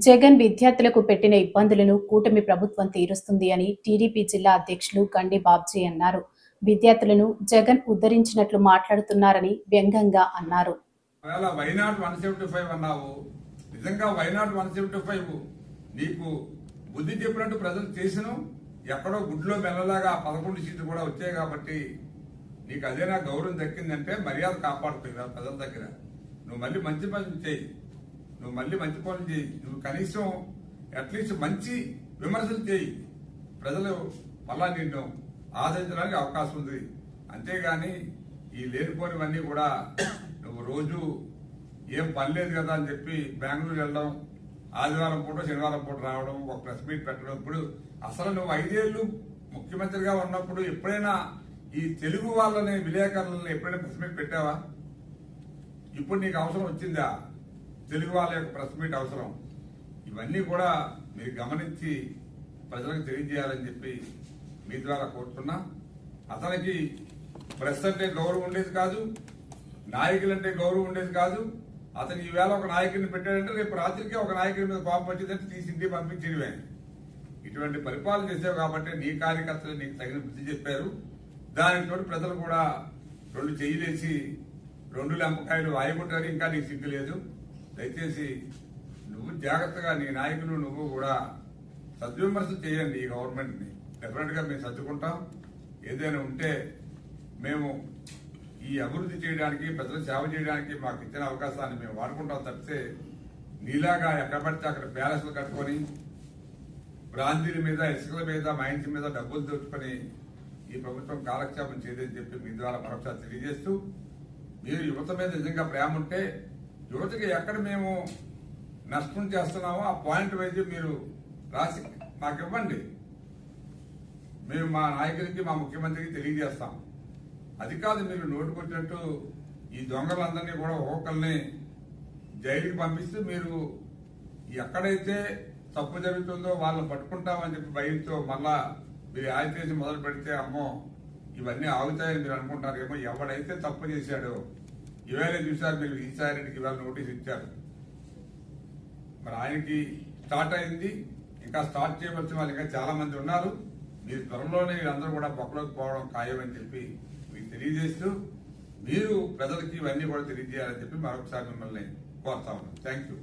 జగన్ విద్యార్థులకు పెట్టిన ఇబ్బందులను కూటమి ప్రభుత్వం తీరుస్తుంది అని టీడీపీ జిల్లా అధ్యక్షులు గండి బాబ్జీ అన్నారు. విద్యార్థులను జగన్ ఉద్ధరించినట్లు మాట్లాడుతున్నారని వ్యంగ్యంగా అన్నారు. వైనాట్ 175 అన్నావు. నిజంగా వైనాట్ 175 నీకు బుద్ధి చెప్పినట్టు ప్రజలు చేసిను. ఎక్కడో గుడ్లో మెల్లలాగా 11 సీట్లు కూడా వచ్చాయి కాబట్టి నీకు అదేనా గౌరవం దక్కిందంటే మర్యాద కాపాడుతుంది ప్రజల దగ్గర. నువ్వు మళ్ళీ మంచి పనులు చేయి, నువ్వు మళ్ళీ మంచి పనులు చేయి, నువ్వు కనీసం అట్లీస్ట్ మంచి విమర్శలు చేయి. ప్రజలు మళ్ళా నిన్ను ఆదరించడానికి అవకాశం ఉంది. అంతేగాని ఈ లేనిపోనివన్నీ కూడా నువ్వు రోజు ఏం పని లేదు కదా అని చెప్పి బెంగళూరు వెళ్ళడం, ఆదివారం పూట శనివారం పూట రావడం, ఒక ప్రెస్ మీట్ పెట్టడం. ఇప్పుడు అసలు నువ్వు 5 ఏళ్లు ముఖ్యమంత్రిగా ఉన్నప్పుడు ఎప్పుడైనా ఈ తెలుగు వాళ్ళని విలేకరులని ఎప్పుడైనా ప్రెస్ మీట్ పెట్టావా? ఇప్పుడు నీకు అవసరం వచ్చిందా తెలుగు వాళ్ళ యొక్క ప్రెస్ మీట్ అవసరం? ఇవన్నీ కూడా మీరు గమనించి ప్రజలకు తెలియజేయాలని చెప్పి మీ ద్వారా కోరుతున్నా. అతనికి ప్రెస్ అంటే గౌరవం ఉండేది కాదు, నాయకులంటే గౌరవం ఉండేది కాదు. అతను ఈవేళ ఒక నాయకుడిని పెట్టాడంటే రేపు రాత్రికి ఒక నాయకుడి మీద కోపం వచ్చిందంటే తీసి ఇంటికి పంపించేవే. ఇటువంటి పరిపాలన చేసావు కాబట్టి నీ కార్యకర్తలు నీకు తగిన బుద్ధి చెప్పారు. దానికి తోడు ప్రజలు కూడా 2 చెయ్యిలేసి 2 లెంపకాయలు వాయుకుంటారు. ఇంకా నీకు సిగ్గు లేదు. దయచేసి నువ్వు జాగ్రత్తగా నీ నాయకులు నువ్వు కూడా సద్విమర్శ చేయండి. ఈ గవర్నమెంట్ ని డెఫినెట్ గా మేము సర్దుకుంటాం. ఏదైనా ఉంటే మేము ఈ అభివృద్ధి చేయడానికి ప్రజలు సేవ చేయడానికి మాకు ఇచ్చిన అవకాశాన్ని మేము వాడుకుంటాం తప్పితే నీలాగా ఎక్కడ పడితే అక్కడ ప్యాలెస్లు కట్టుకొని బ్రాందీల మీద ఇసుకల మీద మైన్స్ మీద డబ్బులు దోచుకొని ఈ ప్రభుత్వం కాలక్షేపం చేయదని చెప్పి మీ ద్వారా మరొకసారి తెలియజేస్తూ, మీరు యువత మీద నిజంగా ప్రేమ ఉంటే యువతకి ఎక్కడ మేము నష్టం చేస్తున్నామో ఆ పాయింట్ వైజ్ మీరు రాసి మాకు ఇవ్వండి. మేము మా నాయకులకి మా ముఖ్యమంత్రికి తెలియజేస్తాం. అది కాదు మీరు నోటుకొచ్చినట్టు ఈ దొంగలందరినీ కూడా ఒక్కొక్కరిని జైలుకి పంపిస్తూ మీరు ఎక్కడైతే తప్పు జరుగుతుందో వాళ్ళని పట్టుకుంటామని చెప్పి భయంతో మళ్ళా మీరు యాజిటేషన్ మొదలు పెడితే అమ్మో ఇవన్నీ ఆగుతాయని మీరు అనుకుంటారేమో. ఎవడైతే తప్పు చేశాడో ఇవేళ చూశారు మీరు ఈసారికి ఇవాళ నోటీస్ ఇచ్చారు. మరి ఆయనకి స్టార్ట్ అయింది, ఇంకా స్టార్ట్ చేయవలసిన వాళ్ళు ఇంకా చాలా మంది ఉన్నారు. మీరు త్వరలోనే వీళ్ళందరూ కూడా బొక్కలోకి పోవడం ఖాయమని చెప్పి మీకు తెలియజేస్తూ మీరు ప్రజలకి ఇవన్నీ కూడా తెలియజేయాలని చెప్పి మరొకసారి మిమ్మల్ని కోరుతా ఉన్నాను. Thank you.